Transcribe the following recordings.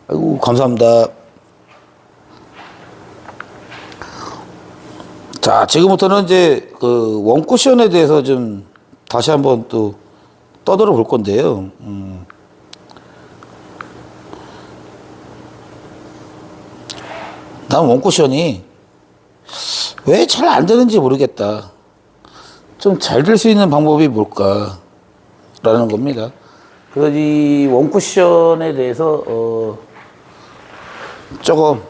아이고, 감사합니다. 자, 지금부터는 이제 그 원쿠션에 대해서 좀 다시 한번 또 떠들어 볼 건데요. 난 원쿠션이 왜 잘 안 되는지 모르겠다. 좀 잘 될 수 있는 방법이 뭘까라는 겁니다. 그래서 이 원쿠션에 대해서 조금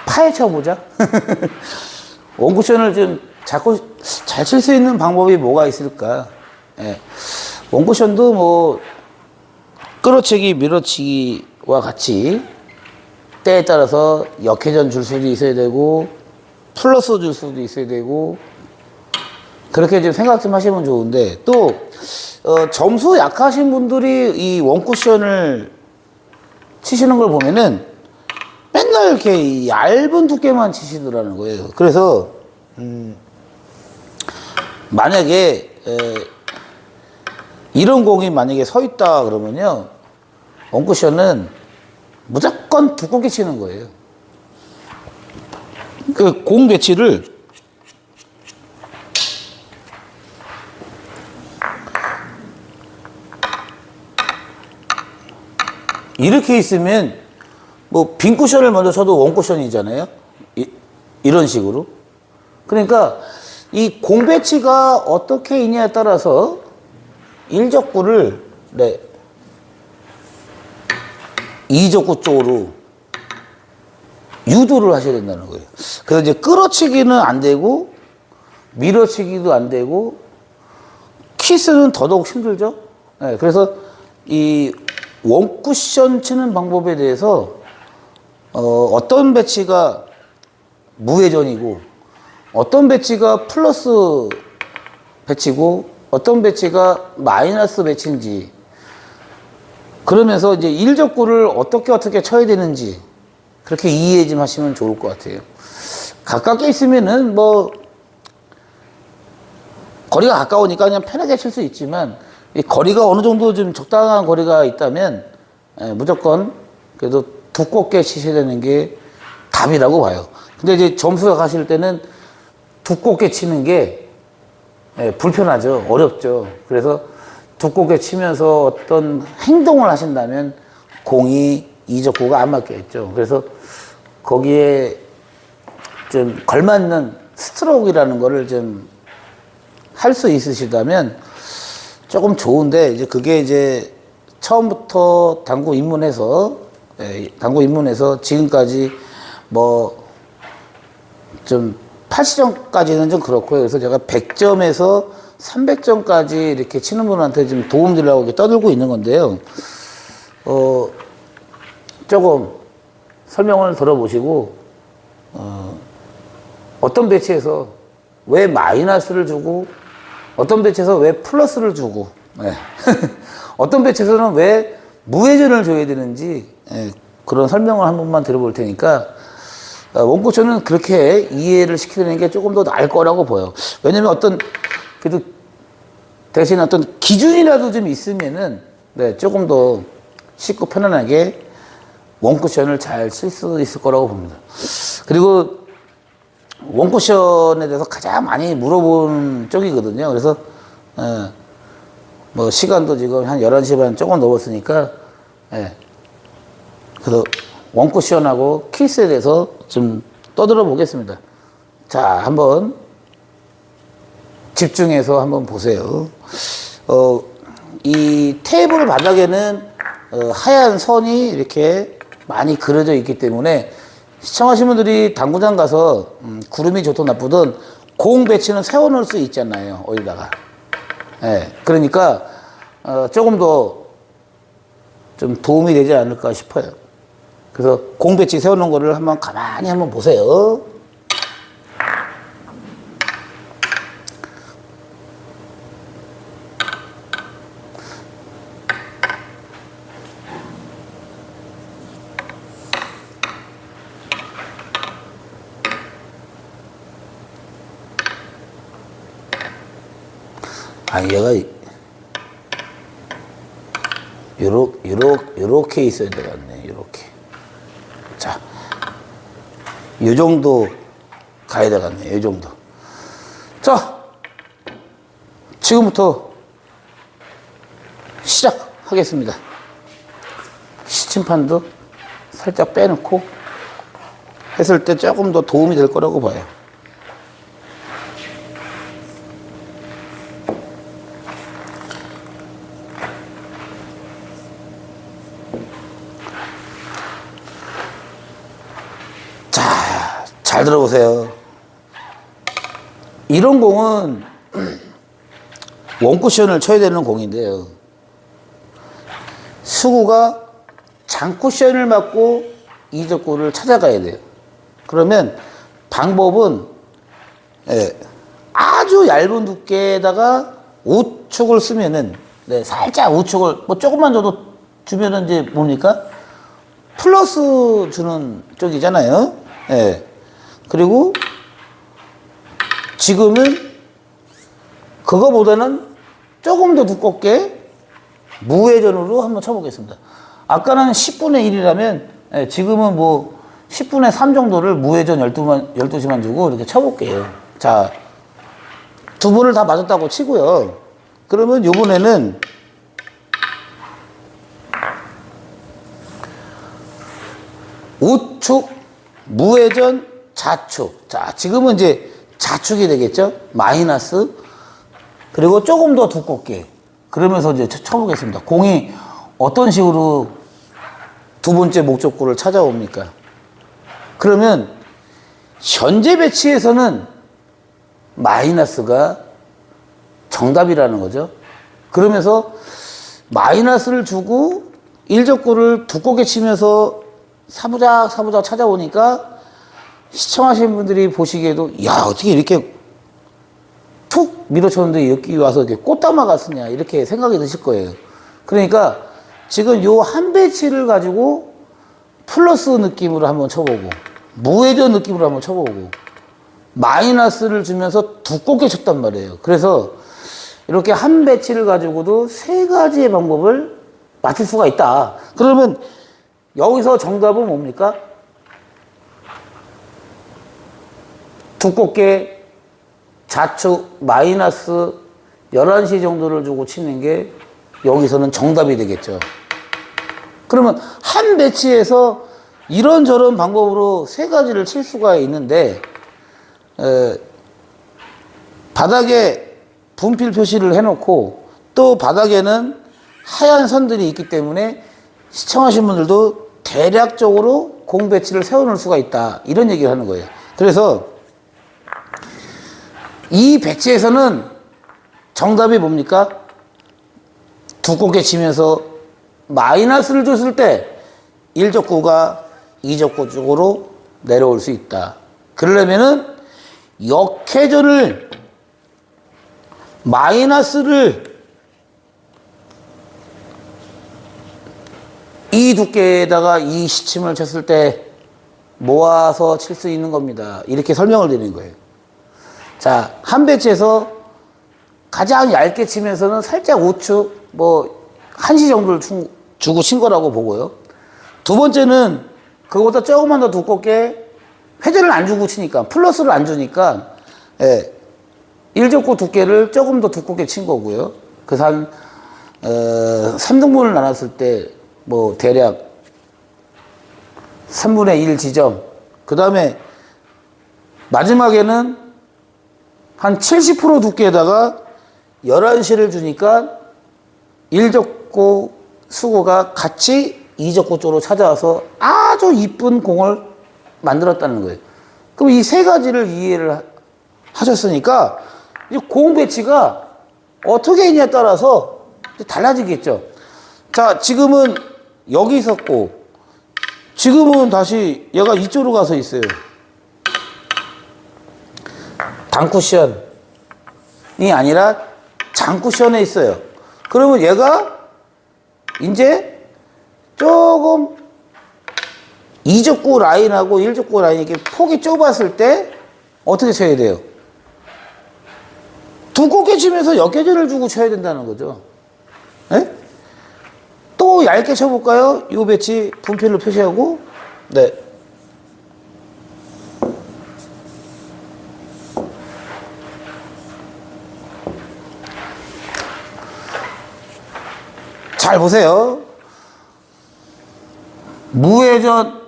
파헤쳐 보자. 원쿠션을 좀 자꾸 잘 칠 수 있는 방법이 뭐가 있을까? 예. 원쿠션도 뭐 끌어치기, 밀어치기와 같이 때에 따라서 역회전 줄 수도 있어야 되고 플러스 줄 수도 있어야 되고 그렇게 좀 생각 좀 하시면 좋은데 또 점수 약하신 분들이 이 원쿠션을 치시는 걸 보면은 맨날 이렇게 얇은 두께만 치시더라는 거예요. 그래서 만약에 이런 공이 만약에 서 있다 그러면요, 원쿠션은 무조건 두껍게 치는 거예요. 그 공 배치를 이렇게 있으면 뭐 빈 쿠션을 먼저 쳐도 원 쿠션이잖아요. 이런 식으로. 그러니까 이 공 배치가 어떻게 있냐에 따라서 일적구를 이적구 쪽으로 유도를 하셔야 된다는 거예요. 그래서 이제 끌어치기는 안 되고 밀어치기도 안 되고 키스는 더더욱 힘들죠. 네, 그래서 이 원쿠션 치는 방법에 대해서 어떤 배치가 무회전이고 어떤 배치가 플러스 배치고 어떤 배치가 마이너스 배치인지 그러면서 이제 일적구를 어떻게 쳐야 되는지 그렇게 이해 좀 하시면 좋을 것 같아요. 가깝게 있으면은 뭐 거리가 가까우니까 그냥 편하게 칠 수 있지만 이 거리가 어느 정도 좀 적당한 거리가 있다면 무조건 그래도 두껍게 치셔야 되는 게 답이라고 봐요. 근데 이제 점수가 가실 때는 두껍게 치는 게 불편하죠. 어렵죠. 그래서 두껍게 치면서 어떤 행동을 하신다면 공이 이적구가 안 맞겠죠. 그래서 거기에 좀 걸맞는 스트로크라는 거를 좀 할 수 있으시다면 조금 좋은데 이제 그게 이제 처음부터 당구 입문해서 지금까지 뭐 좀 80점까지는 좀 그렇고요. 그래서 제가 100점에서 300점까지 이렇게 치는 분한테 좀 도움 드리려고 이렇게 떠들고 있는 건데요. 조금 설명을 들어보시고 어떤 배치에서 왜 마이너스를 주고 어떤 배치에서 왜 플러스를 주고 어떤 배치에서는 왜 무회전을 줘야 되는지 그런 설명을 한 번만 들어볼 테니까 원쿠션은 그렇게 이해를 시키는 게 조금 더 나을 거라고 보여요. 왜냐면 그래도 대신 어떤 기준이라도 좀 있으면은 조금 더 쉽고 편안하게 원쿠션을 잘 쓸 수 있을 거라고 봅니다. 그리고 원쿠션에 대해서 가장 많이 물어보는 쪽이거든요. 그래서 뭐 시간도 지금 한 11시 반 조금 넘었으니까 그래서 원쿠션하고 키스에 대해서 좀 떠들어 보겠습니다. 자, 한번 집중해서 한번 보세요. 이 테이블 바닥에는 하얀 선이 이렇게 많이 그려져 있기 때문에 시청하신 분들이 당구장 가서 구름이 좋든 나쁘든 공 배치는 세워놓을 수 있잖아요. 어디다가. 그러니까 조금 더 좀 도움이 되지 않을까 싶어요. 그래서 공 배치 세워놓은 거를 한번 가만히 한번 보세요. 얘가 요렇게 있어야 되겠네. 이 정도 가야 되겠네요. 이 정도. 자, 지금부터 시작하겠습니다. 시침판도 살짝 빼놓고 했을 때 조금 더 도움이 될 거라고 봐요. 자, 잘 들어보세요. 이런 공은 원쿠션을 쳐야 되는 공인데요. 수구가 장쿠션을 맞고 이적구를 찾아가야 돼요. 그러면 방법은 아주 얇은 두께에다가 우측을 쓰면은 살짝 우측을 뭐 조금만 줘도 주면은 이제 뭡니까? 플러스 주는 쪽이잖아요. 그리고 지금은 그거보다는 조금 더 두껍게 무회전으로 한번 쳐보겠습니다. 아까는 10분의 1이라면 지금은 뭐 10분의 3 정도를 무회전 12시만 주고 이렇게 쳐볼게요. 자, 두 분을 다 맞았다고 치고요. 그러면 이번에는 우측, 무회전, 좌측. 자, 지금은 이제 좌측이 되겠죠? 마이너스. 그리고 조금 더 두껍게. 그러면서 이제 쳐보겠습니다. 공이 어떤 식으로 두 번째 목적구를 찾아옵니까? 그러면 현재 배치에서는 마이너스가 정답이라는 거죠. 그러면서 마이너스를 주고 일적구를 두껍게 치면서 사부작 찾아오니까 시청하시는 분들이 보시기에도 야, 어떻게 이렇게 툭 밀어쳤는데 여기 와서 이렇게 꽃다마가 쓰냐 이렇게 생각이 드실 거예요. 그러니까 지금 요 한 배치를 가지고 플러스 느낌으로 한번 쳐보고 무회전 느낌으로 한번 쳐보고 마이너스를 주면서 두껍게 쳤단 말이에요. 그래서 이렇게 한 배치를 가지고도 세 가지의 방법을 맞출 수가 있다. 그러면 여기서 정답은 뭡니까? 두껍게 좌측 마이너스 11시 정도를 주고 치는 게 여기서는 정답이 되겠죠. 그러면 한 배치에서 이런저런 방법으로 세 가지를 칠 수가 있는데 바닥에 분필 표시를 해놓고 또 바닥에는 하얀 선들이 있기 때문에 시청하신 분들도 대략적으로 공 배치를 세워놓을 수가 있다. 이런 얘기를 하는 거예요. 그래서 이 배치에서는 정답이 뭡니까? 두껍게 치면서 마이너스를 줬을 때 1적구가 2적구 쪽으로 내려올 수 있다. 그러려면은 역회전을 마이너스를 이 두께에다가 이 시침을 쳤을 때 모아서 칠 수 있는 겁니다. 이렇게 설명을 드리는 거예요. 자, 한 배치에서 가장 얇게 치면서는 살짝 우측 뭐 1시 정도를 주고 친 거라고 보고요. 두 번째는 그거보다 조금만 더 두껍게 회전을 안 주고 치니까 플러스를 안 주니까 1적구 두께를 조금 더 두껍게 친 거고요. 그래서 한 3등분을 나눴을 때 뭐 대략 3분의 1 지점, 그 다음에 마지막에는 한 70% 두께에다가 11시를 주니까 1적구 수구가 같이 2적구 쪽으로 찾아와서 아주 이쁜 공을 만들었다는 거예요. 그럼 이 세 가지를 이해를 하셨으니까 이 공 배치가 어떻게 했냐에 따라서 달라지겠죠. 자, 지금은 여기 있었고 지금은 다시 얘가 이쪽으로 가서 있어요. 단쿠션이 아니라 장쿠션에 있어요. 그러면 얘가 이제 조금 2적구 라인하고 1적구 라인이 이렇게 폭이 좁았을 때 어떻게 쳐야 돼요? 두껍게 치면서 역회전을 주고 쳐야 된다는 거죠. 네? 또 얇게 쳐볼까요? 이 배치 분필로 표시하고, 네. 잘 보세요. 무회전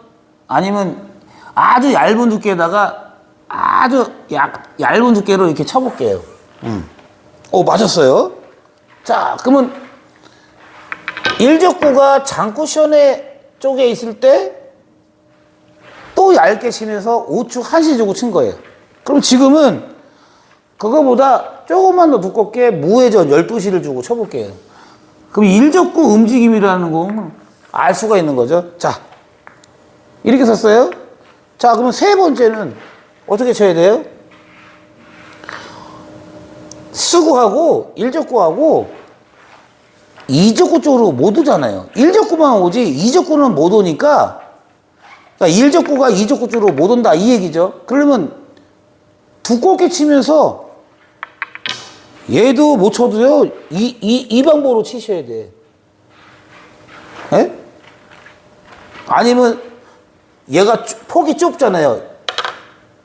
아니면 아주 얇은 두께에다가 아주 얇은 두께로 이렇게 쳐볼게요. 오, 맞았어요. 자, 그러면 일적구가 장쿠션의 쪽에 있을 때 또 얇게 치면서 우측 한시 주고 친 거예요. 그럼 지금은 그거보다 조금만 더 두껍게 무회전 12시를 주고 쳐볼게요. 그럼 일적구 움직임이라는 거 알 수가 있는 거죠. 자, 이렇게 섰어요. 자, 그러면 세 번째는 어떻게 쳐야 돼요? 수구하고 일적구하고 이적구 쪽으로 못 오잖아요. 일적구만 오지 이적구는 못 오니까, 그러니까 일적구가 이적구 쪽으로 못 온다 이 얘기죠. 그러면 두껍게 치면서 얘도 못 쳐도요 이 방법으로 치셔야 돼. 에? 아니면 얘가 폭이 좁잖아요.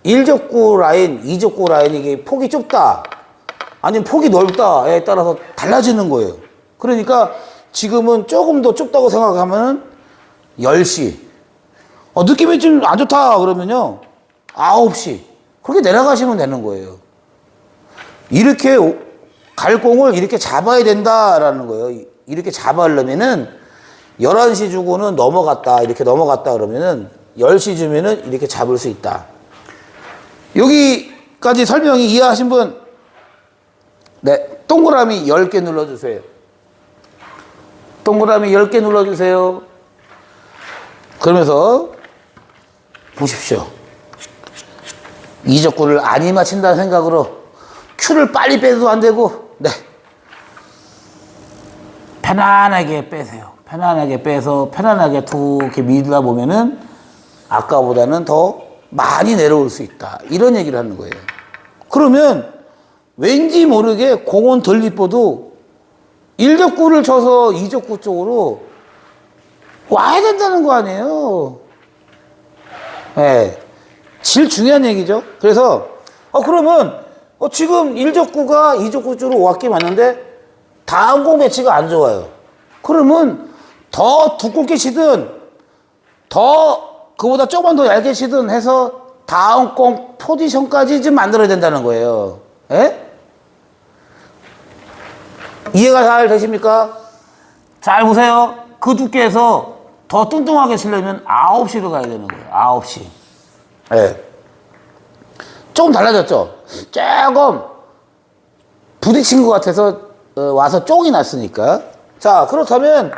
일적구 라인, 이적구 라인 이게 폭이 좁다 아니면 폭이 넓다에 따라서 달라지는 거예요. 그러니까 지금은 조금 더 좁다고 생각하면 10시. 느낌이 좀 안 좋다 그러면요 9시. 그렇게 내려가시면 되는 거예요. 이렇게 갈 공을 이렇게 잡아야 된다라는 거예요. 이렇게 잡아려면은 11시 주고는 넘어갔다. 이렇게 넘어갔다 그러면은 10시 주면은 이렇게 잡을 수 있다. 여기까지 설명이 이해하신 분? 네. 동그라미 10개 눌러주세요. 동그라미 10개 눌러주세요. 그러면서 보십시오. 이적구를 안이 맞힌다는 생각으로 큐를 빨리 빼도 안 되고, 네. 편안하게 빼세요. 편안하게 빼서 편안하게 툭 이렇게 밀다 보면은 아까보다는 더 많이 내려올 수 있다. 이런 얘기를 하는 거예요. 그러면 왠지 모르게 공은 덜 이뻐도 일적구를 쳐서 이적구 쪽으로 와야 된다는 거 아니에요. 네. 제일 중요한 얘기죠. 그래서 그러면 지금 일적구가 이적구 쪽으로 왔긴 왔는데 다음 공 배치가 안 좋아요. 그러면 더 두껍게 치든 더 그보다 조금만 더 얇게 치든 해서 다음 공 포지션까지 좀 만들어야 된다는 거예요. 예? 이해가 잘 되십니까? 잘 보세요. 그 두께에서 더 뚱뚱하게 치려면 9시로 가야 되는 거예요. 9시. 예. 조금 달라졌죠? 조금 부딪힌 것 같아서 와서 쪽이 났으니까. 자, 그렇다면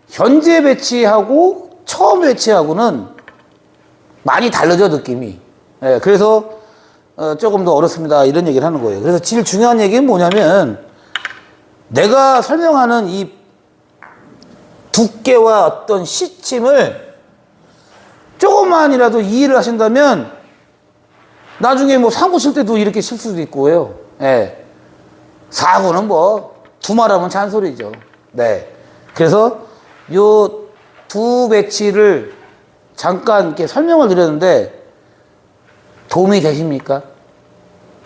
현재 배치하고 처음 배치하고는 많이 다르죠, 느낌이. 예, 그래서 조금 더 어렵습니다. 이런 얘기를 하는 거예요. 그래서 제일 중요한 얘기는 뭐냐면 내가 설명하는 이 두께와 어떤 시침을 조금만이라도 이해를 하신다면 나중에 뭐 3구 칠 때도 이렇게 칠 수도 있고요. 예. 4구는 뭐 두말하면 잔소리죠. 네. 그래서 요 두 배치를 잠깐 이렇게 설명을 드렸는데 도움이 되십니까?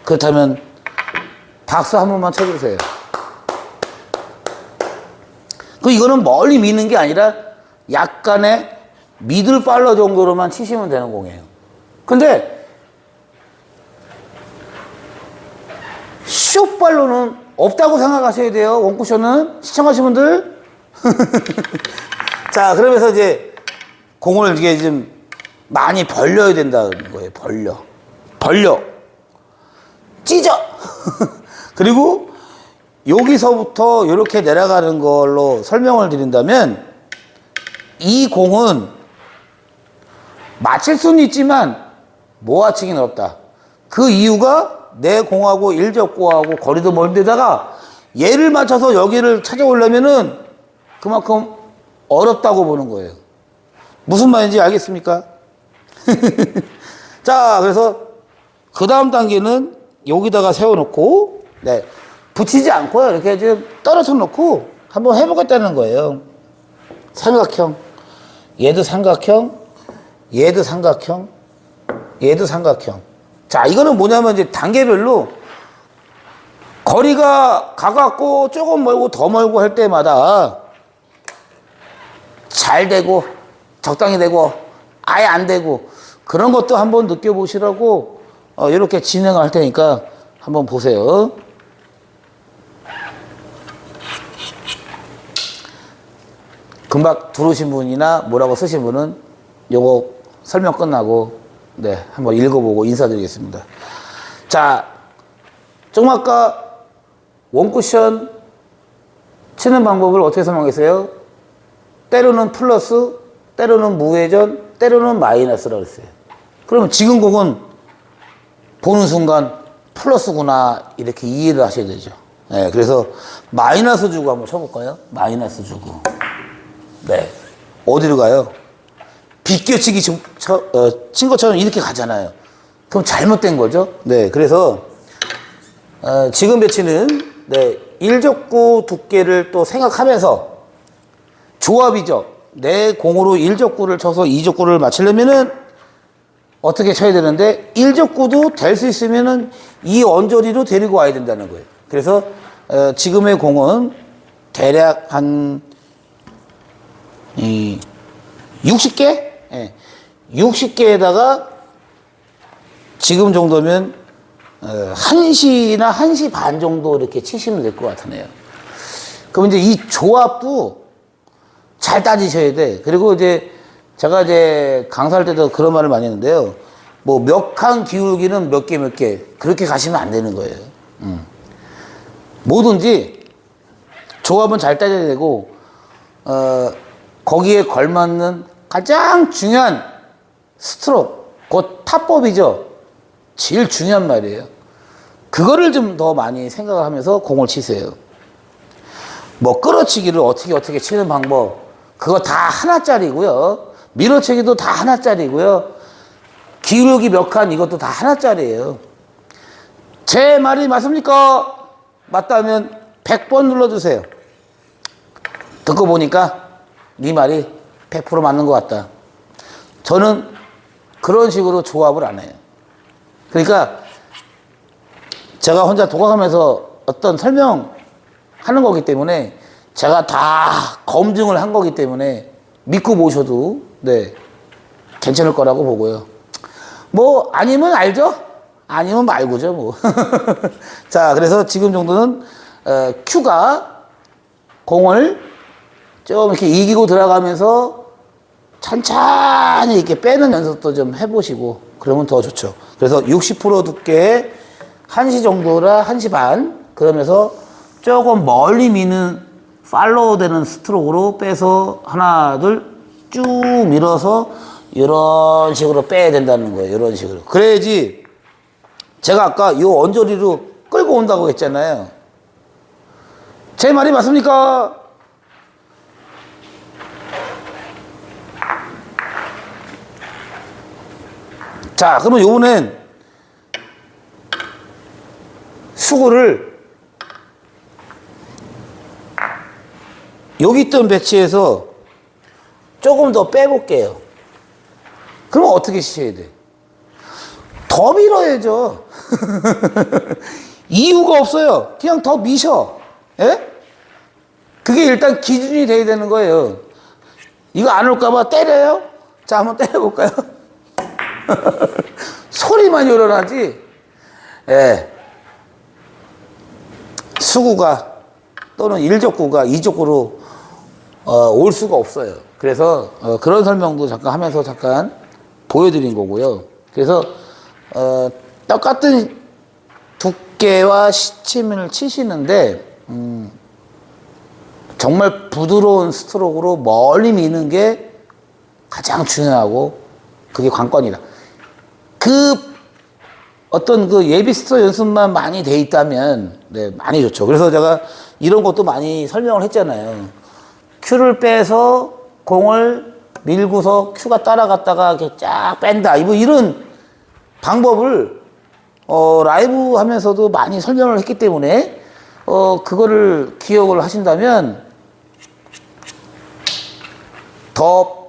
그렇다면 박수 한 번만 쳐주세요. 이거는 멀리 미는 게 아니라 약간의 미들 팔러 정도로만 치시면 되는 공이에요. 근데 숏발로는 없다고 생각하셔야 돼요. 원쿠션은. 시청하신 분들. 자, 그러면서 이제 공을 이게 좀 많이 벌려야 된다는 거예요. 벌려. 찢어. 그리고 여기서부터 이렇게 내려가는 걸로 설명을 드린다면 이 공은 맞힐 수는 있지만 모아치기는 어렵다. 그 이유가 내 공하고 일적구하고 거리도 멀데다가 얘를 맞춰서 여기를 찾아오려면은 그만큼 어렵다고 보는 거예요. 무슨 말인지 알겠습니까? 자, 그래서 그 다음 단계는 여기다가 세워놓고, 네, 붙이지 않고요. 이렇게 좀 떨어져 놓고 한번 해보겠다는 거예요. 삼각형. 얘도 삼각형, 얘도 삼각형, 얘도 삼각형. 자, 이거는 뭐냐면 이제 단계별로 거리가 가깝고 조금 멀고 더 멀고 할 때마다 잘 되고 적당히 되고 아예 안 되고 그런 것도 한번 느껴보시라고 이렇게 진행할 테니까 한번 보세요. 금방 들어오신 분이나 뭐라고 쓰신 분은 요거 설명 끝나고 네 한번 읽어보고 인사드리겠습니다. 자, 조금 아까 원쿠션 치는 방법을 어떻게 설명했어요? 때로는 플러스, 때로는 무회전, 때로는 마이너스라고 했어요. 그러면 지금 공은 보는 순간 플러스구나 이렇게 이해를 하셔야 되죠. 네, 그래서 마이너스 주고 한번 쳐볼까요? 마이너스 주고. 네, 어디로 가요? 비껴치기 친 것처럼 이렇게 가잖아요. 그럼 잘못된 거죠. 네, 그래서 지금 배치는 네, 1족구 두께를 또 생각하면서 조합이죠. 내 공으로 1족구를 쳐서 2족구를 맞추려면은 어떻게 쳐야 되는데 1족구도 될 수 있으면은 이 언저리로 데리고 와야 된다는 거예요. 그래서 지금의 공은 대략 한 60개? 예. 60개에다가 지금 정도면 1시나 1시 반 정도 이렇게 치시면 될 것 같으네요. 그럼 이제 이 조합도 잘 따지셔야 돼. 그리고 이제 제가 이제 강사할 때도 그런 말을 많이 했는데요. 뭐 몇 칸 기울기는 몇 개 몇 개 그렇게 가시면 안 되는 거예요. 뭐든지 조합은 잘 따져야 되고 거기에 걸맞는 가장 중요한 스트로크, 그 타법이죠. 제일 중요한 말이에요. 그거를 좀 더 많이 생각을 하면서 공을 치세요. 뭐 끌어치기를 어떻게 치는 방법 그거 다 하나짜리고요. 밀어치기도 다 하나짜리고요. 기울기 몇 칸 이것도 다 하나짜리예요. 제 말이 맞습니까? 맞다면 100번 눌러주세요. 듣고 보니까 네 말이 100% 맞는 것 같다. 저는 그런 식으로 조합을 안 해요. 그러니까 제가 혼자 독학하면서 어떤 설명하는 거기 때문에 제가 다 검증을 한 거기 때문에 믿고 보셔도 네 괜찮을 거라고 보고요. 뭐 아니면 알죠? 아니면 말고죠 뭐. 자, 그래서 지금 정도는 큐가 공을 좀 이렇게 이기고 들어가면서 천천히 이렇게 빼는 연습도 좀 해보시고 그러면 더 좋죠. 그래서 60% 두께 1시 정도라 1시 반 그러면서 조금 멀리 미는 팔로우 되는 스트로크로 빼서 하나 둘 쭉 밀어서 이런 식으로 빼야 된다는 거예요. 이런 식으로. 그래야지 제가 아까 이 언저리로 끌고 온다고 했잖아요. 제 말이 맞습니까? 자, 그러면 요번엔 수구를 여기 있던 배치에서 조금 더 빼볼게요. 그럼 어떻게 치셔야 돼? 더 밀어야죠. 이유가 없어요. 그냥 더 미셔. 예? 그게 일단 기준이 돼야 되는 거예요. 이거 안 올까봐 때려요? 자, 한번 때려볼까요? 소리만 일어나지. 예. 수구가 또는 1족구가 2족구로 올 수가 없어요. 그래서 그런 설명도 잠깐 하면서 잠깐 보여드린 거고요. 그래서 똑같은 두께와 시침을 치시는데 정말 부드러운 스트로크로 멀리 미는 게 가장 중요하고 그게 관건이다. 그 어떤 그 예비 스트로크 연습만 많이 돼 있다면 네, 많이 좋죠. 그래서 제가 이런 것도 많이 설명을 했잖아요. 큐를 빼서 공을 밀고서 큐가 따라갔다가 이렇게 쫙 뺀다. 이런 방법을 라이브 하면서도 많이 설명을 했기 때문에 그거를 기억을 하신다면 더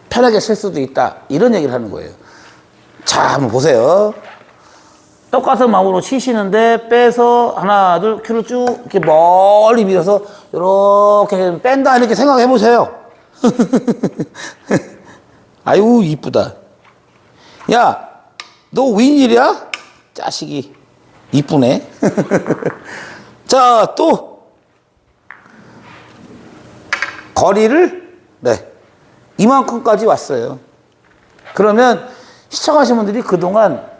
편하게 칠 수도 있다. 이런 얘기를 하는 거예요. 자, 한번 보세요. 똑같은 마음으로 치시는데 빼서 하나 둘 큐를 쭉 이렇게 멀리 밀어서 이렇게 뺀다 이렇게 생각해 보세요. 아유 이쁘다. 야, 너 웬일이야? 자식이 이쁘네. 자, 또 거리를 네 이만큼까지 왔어요. 그러면 시청하신 분들이 그동안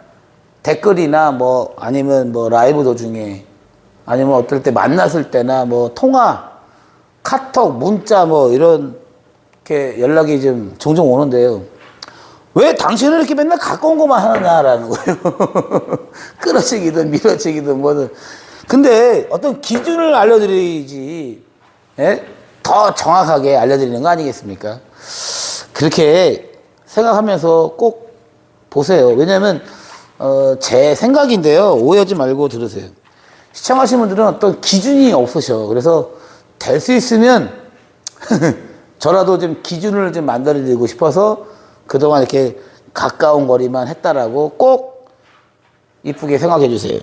댓글이나 뭐 아니면 뭐 라이브 도중에 아니면 어떨 때 만났을 때나 뭐 통화, 카톡, 문자 뭐 이렇게 연락이 좀 종종 오는데요. 왜 당신은 이렇게 맨날 가까운 것만 하느냐라는 거예요. 끌어치기든 밀어치기든 뭐든. 근데 어떤 기준을 알려드리지, 예? 더 정확하게 알려드리는 거 아니겠습니까? 그렇게 생각하면서 꼭 보세요. 왜냐면 제 생각인데요. 오해하지 말고 들으세요. 시청하시는 분들은 어떤 기준이 없으셔. 그래서 될 수 있으면 저라도 좀 기준을 좀 만들어드리고 싶어서 그동안 이렇게 가까운 거리만 했다라고 꼭 이쁘게 생각해 주세요.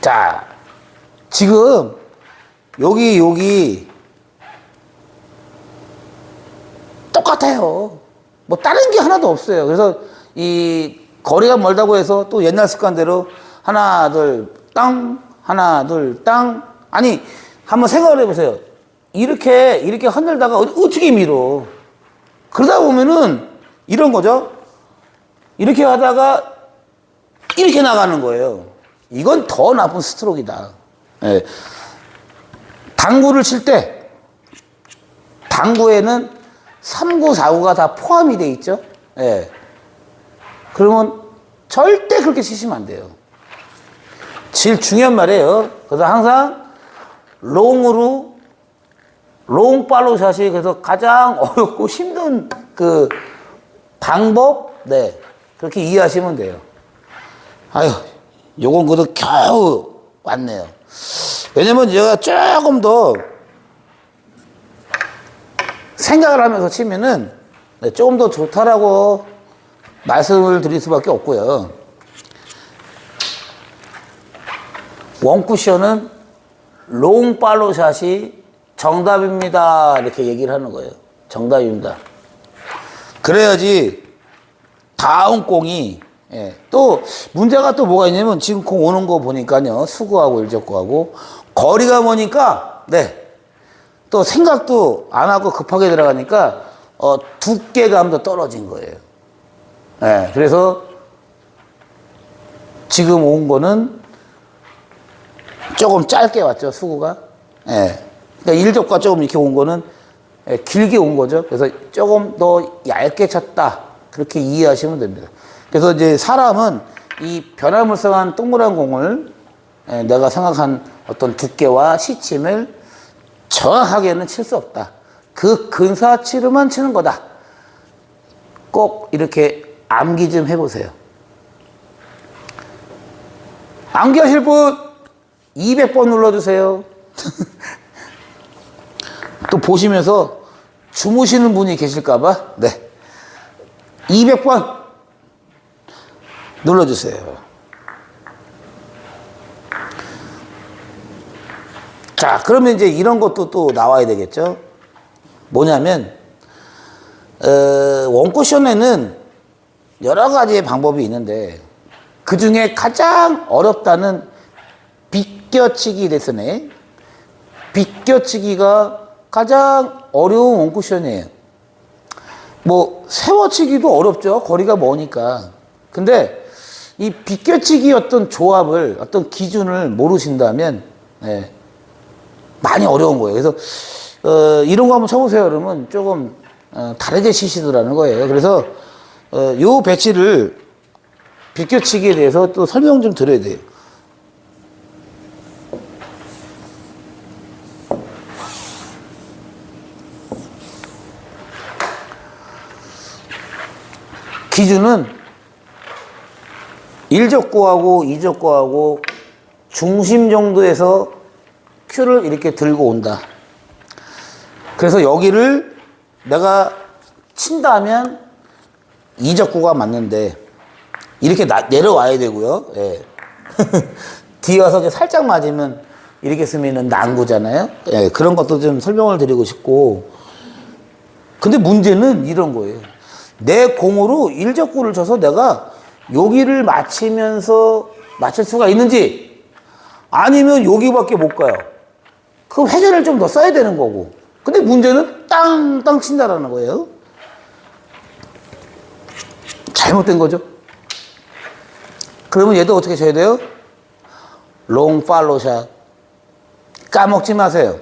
자, 지금 여기 똑같아요. 뭐 다른 게 하나도 없어요. 그래서 이 거리가 멀다고 해서 또 옛날 습관대로 하나 둘 땅 하나 둘 땅 아니 한번 생각을 해보세요. 이렇게 흔들다가 어떻게 밀어? 그러다 보면은 이런 거죠. 이렇게 하다가 이렇게 나가는 거예요. 이건 더 나쁜 스트로크이다. 예. 당구를 칠 때 당구에는 3구, 4구가 다 포함이 돼 있죠. 예. 그러면 절대 그렇게 치시면 안 돼요. 제일 중요한 말이에요. 그래서 항상 롱으로 롱 팔로우 샷이 그래서 가장 어렵고 힘든 그 방법, 네. 그렇게 이해하시면 돼요. 아유, 요건 그래도 겨우 왔네요. 왜냐면 제가 조금 더 생각을 하면서 치면은 네, 조금 더 좋다라고 말씀을 드릴 수밖에 없고요. 원쿠션은 롱 팔로우 샷이 정답입니다. 이렇게 얘기를 하는 거예요. 정답입니다. 그래야지 다음 공이 예. 또 문제가 또 뭐가 있냐면 지금 공 오는 거 보니까요. 수구하고 일적구하고 거리가 머니까 네. 또 생각도 안 하고 급하게 들어가니까 두께감도 떨어진 거예요. 예. 그래서 지금 온 거는 조금 짧게 왔죠. 수구가. 예. 그러니까 일적과 조금 이렇게 온 거는 예, 길게 온 거죠. 그래서 조금 더 얇게 쳤다. 그렇게 이해하시면 됩니다. 그래서 이제 사람은 이 변화물성한 동그란 공을 예, 내가 생각한 어떤 두께와 시침을 정확하게는 칠 수 없다. 그 근사치로만 치는 거다. 꼭 이렇게 암기 좀 해보세요. 암기하실 분 200번 눌러주세요. 또 보시면서 주무시는 분이 계실까봐 네 200번 눌러주세요. 자, 그러면 이제 이런 것도 또 나와야 되겠죠. 뭐냐면 원쿠션에는 여러 가지의 방법이 있는데 그 중에 가장 어렵다는 비껴치기 레슨에 비껴치기가 가장 어려운 원쿠션이에요. 뭐 세워치기도 어렵죠. 거리가 머니까. 근데 이 비껴치기 어떤 조합을 어떤 기준을 모르신다면 네, 많이 어려운 거예요. 그래서 이런 거 한번 쳐보세요. 그러면 조금 다르게 치시더라는 거예요. 그래서 요 배치를 비껴치기에 대해서 또 설명 좀 드려야 돼요. 기준은 1적구하고 2적구하고 중심 정도에서 큐를 이렇게 들고 온다. 그래서 여기를 내가 친다면 2적구가 맞는데 이렇게 내려와야 되고요. 예. 뒤에 와서 이렇게 살짝 맞으면 이렇게 쓰면은 난구잖아요. 예, 그런 것도 좀 설명을 드리고 싶고. 근데 문제는 이런 거예요. 내 공으로 일적구를 쳐서 내가 여기를 맞히면서 맞출 수가 있는지 아니면 여기밖에 못 가요. 그 회전을 좀 더 써야 되는 거고. 근데 문제는 땅땅 친다라는 거예요. 잘못된 거죠. 그러면 얘도 어떻게 쳐야 돼요? 롱 팔로샷. 까먹지 마세요.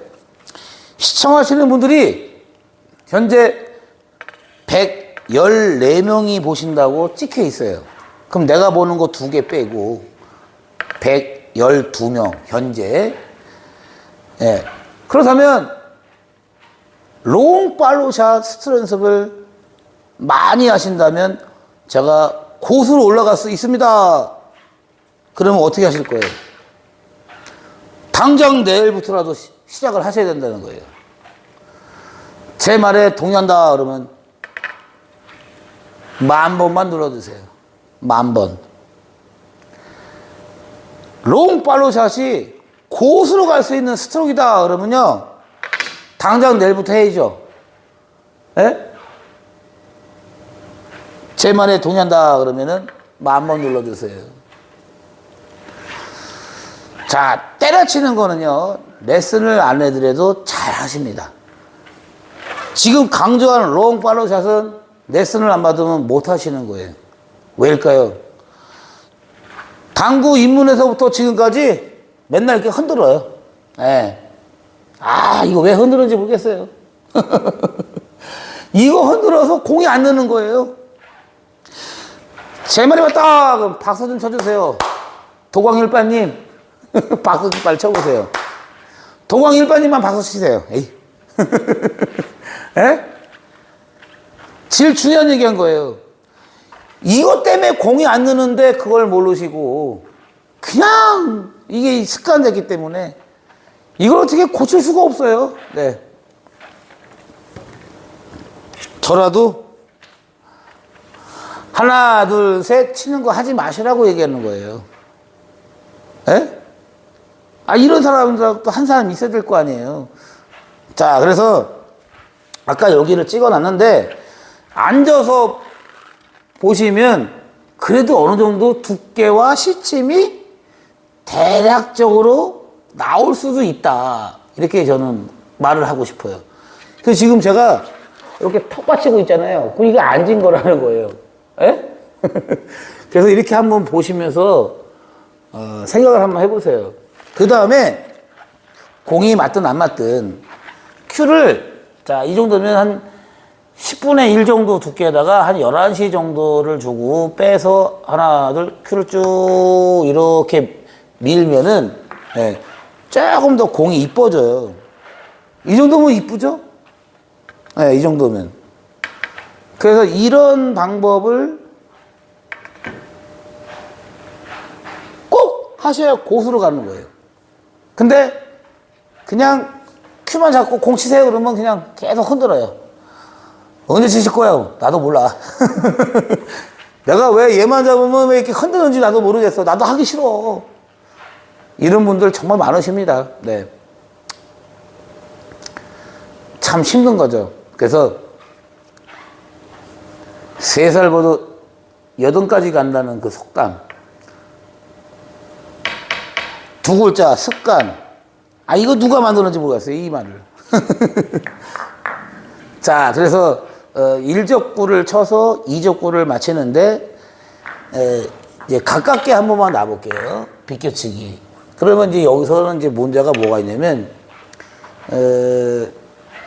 시청하시는 분들이 현재 114명이 보신다고 찍혀 있어요. 그럼 내가 보는 거 2개 빼고 112명 현재. 예. 그렇다면 롱 팔로샷 스트로 연습을 많이 하신다면 제가 고수로 올라갈 수 있습니다. 그러면 어떻게 하실 거예요? 당장 내일부터라도 시작을 하셔야 된다는 거예요. 제 말에 동의한다 그러면 10,000번만 눌러주세요. 10,000번. 롱 팔로샷이 고수로 갈 수 있는 스트로크이다 그러면요, 당장 내일부터 해야죠. 예? 제 말에 동의한다 그러면은 10,000번 눌러주세요. 자, 때려치는 거는요, 레슨을 안 해드려도 잘 하십니다. 지금 강조하는 롱 팔로샷은 레슨을 안 받으면 못 하시는 거예요. 왜일까요? 당구 입문에서부터 지금까지 맨날 이렇게 흔들어요. 예. 아, 이거 왜 흔들었는지 모르겠어요. 이거 흔들어서 공이 안 느는 거예요. 제 말이 맞다! 그럼 박수 좀 쳐주세요. 도광일빠님, 박수 좀 빨리 쳐보세요. 도광일빠님만 박수 치세요. 에이. 에? 제일 중요한 얘기 한 거예요. 이것 때문에 공이 안 느는데 그걸 모르시고, 그냥 이게 습관됐기 때문에 이걸 어떻게 고칠 수가 없어요. 네. 저라도 하나, 둘, 셋 치는 거 하지 마시라고 얘기하는 거예요. 예? 아, 이런 사람들도 한 사람 있어야 될 거 아니에요. 자, 그래서 아까 여기를 찍어 놨는데 앉아서 보시면 그래도 어느 정도 두께와 시침이 대략적으로 나올 수도 있다. 이렇게 저는 말을 하고 싶어요. 그래서 지금 제가 이렇게 턱 받치고 있잖아요. 그럼 이게 앉은 거라는 거예요. 예? 그래서 이렇게 한번 보시면서 생각을 한번 해보세요. 그 다음에 공이 맞든 안 맞든 큐를, 자, 이 정도면 한 10분의 1 정도 두께에다가 한 11시 정도를 주고 빼서 하나, 둘, 큐를 쭉 이렇게 밀면은, 예, 조금 더 공이 이뻐져요. 이 정도면 이쁘죠? 예, 이 정도면. 그래서 이런 방법을 꼭 하셔야 고수로 가는 거예요. 근데 그냥 큐만 잡고 공 치세요 그러면 그냥 계속 흔들어요. 언제 치실 거예요? 나도 몰라. 내가 왜 얘만 잡으면 왜 이렇게 흔드는지 나도 모르겠어. 나도 하기 싫어. 이런 분들 정말 많으십니다. 네. 참 힘든 거죠. 그래서 3살보다 8까지 간다는 그 속담. 2글자 습관. 아, 이거 누가 만들었는지 모르겠어요. 이 말을. 자, 그래서 1적구를 쳐서 2적구를 맞히는데 이제 가깝게 한 번만 놔볼게요. 비껴치기. 그러면 이제 여기서는 이제 문제가 뭐가 있냐면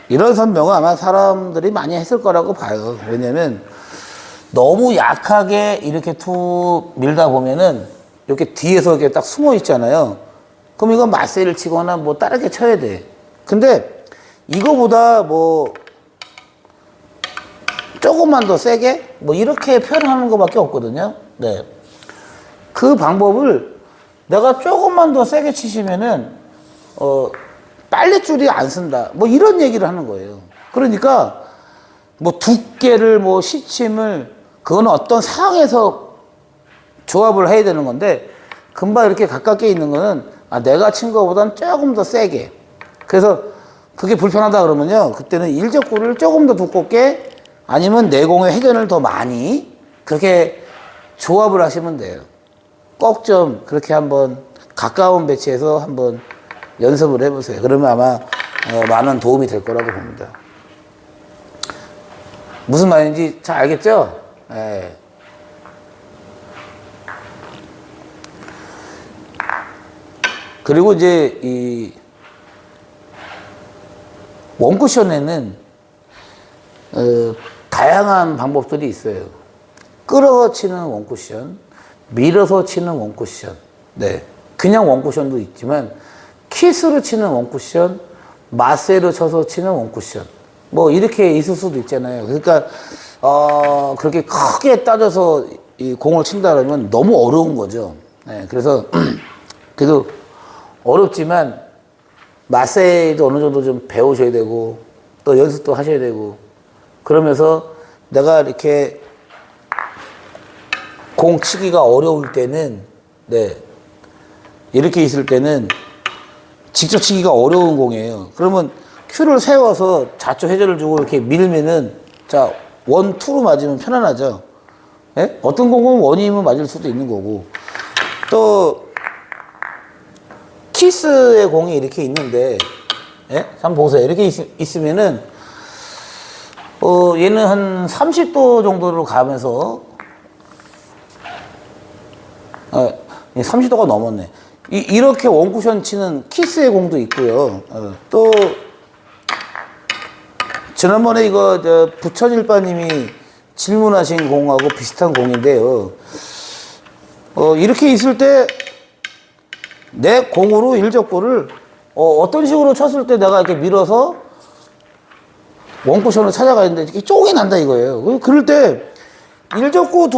이런 선명은 아마 사람들이 많이 했을 거라고 봐요. 왜냐면 너무 약하게 이렇게 툭 밀다 보면은 이렇게 뒤에서 이렇게 딱 숨어 있잖아요. 그럼 이건 맞세를 치거나 뭐 다르게 쳐야 돼. 근데 이거보다 뭐 조금만 더 세게 뭐 이렇게 표현하는 것밖에 없거든요. 네. 그 방법을 내가 조금만 더 세게 치시면은 빨랫줄이 안 쓴다. 뭐 이런 얘기를 하는 거예요. 그러니까 뭐 두께를 뭐 시침을 그거는 어떤 상황에서 조합을 해야 되는 건데 금방 이렇게 가깝게 있는 거는 내가 친 거보단 조금 더 세게. 그래서 그게 불편하다 그러면요, 그때는 일적구를 조금 더 두껍게 아니면 내공의 회전을 더 많이 그렇게 조합을 하시면 돼요. 꼭 좀 그렇게 한번 가까운 배치에서 한번 연습을 해보세요. 그러면 아마 많은 도움이 될 거라고 봅니다. 무슨 말인지 잘 알겠죠? 예. 그리고 이제 이 원쿠션에는 다양한 방법들이 있어요. 끌어서 치는 원쿠션, 밀어서 치는 원쿠션, 네, 그냥 원쿠션도 있지만 키스로 치는 원쿠션, 마세로 쳐서 치는 원쿠션, 뭐 이렇게 있을 수도 있잖아요. 그러니까 그렇게 크게 따져서 이 공을 친다 그러면 너무 어려운 거죠. 네, 그래서 그래도 어렵지만 마세도 어느 정도 좀 배우셔야 되고 또 연습도 하셔야 되고 그러면서 내가 이렇게 공 치기가 어려울 때는 네, 이렇게 있을 때는 직접 치기가 어려운 공이에요. 그러면 큐를 세워서 좌측 회전을 주고 이렇게 밀면은 자, 원, 투로 맞으면 편안하죠. 예? 어떤 공은 원이면 맞을 수도 있는 거고 또 키스의 공이 이렇게 있는데 예? 한번 보세요. 이렇게 있으면은 얘는 한 30도 정도로 가면서 30도가 넘었네. 이렇게 원쿠션 치는 키스의 공도 있고요. 또 지난번에 이거 부처질바님이 질문하신 공하고 비슷한 공인데요. 이렇게 있을 때 내 공으로 일적구를 어떤 식으로 쳤을 때 내가 이렇게 밀어서 원쿠션을 찾아가야 되는데 이렇게 쪼개 난다 이거예요. 그럴 때 일적구